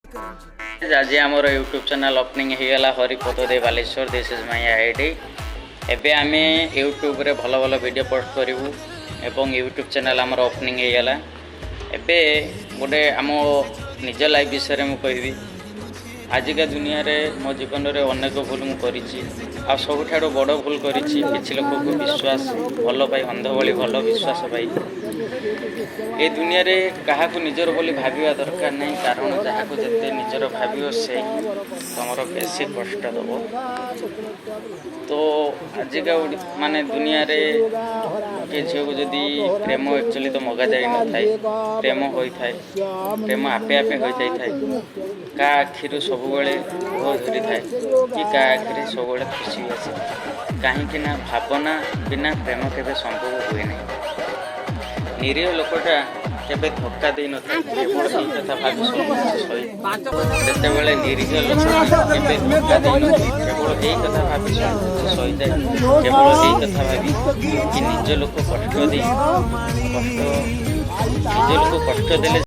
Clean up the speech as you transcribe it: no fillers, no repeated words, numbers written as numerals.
आज आमर YouTube channel opening होगा हरिपद दे Baleswar this is my ID. एबे आमे यूट्यूब रे भल भल वीडियो पोस्ट करूँ एवं यूट्यूब चैनल आमर ओपनिंग होगा। एबे गोटे आम निज लाइफ विषय में कहबी। आजिका दुनिया रे मो जीवन रे अनेक भूल मुझे आ सबुठ बड़ भूल करी किसी लोक को विश्वास भल पाई अंध भली भल विश्वास पाई ए दुनिया रे क्या निजर बोली भाविया दरकार नहीं, कारण जहाँ को जिते निजर भाव से तुमर बेसी कष्ट दब। तो आजिका माने दुनिया रे के झील को जदि प्रेम एक्चुअली तो मगा जाई न थाए, प्रेम होता है, प्रेम आपे आपे हो जाता है। का आखिर सब धरी थाए कि का आखिर सब खुशी आसे, कहीं भावना बिना प्रेम केवे संभव हुए नहीं। निरीह लोकटा केवे धक्का दे न था केवल यही कथा भावी जितेबले निरीह लोक केवे धक्का दे न केवल यही कथा भावी सही जाए, केवल यही कथा भावी कि निज लोक कष्ट दे निज लोक कष्ट देले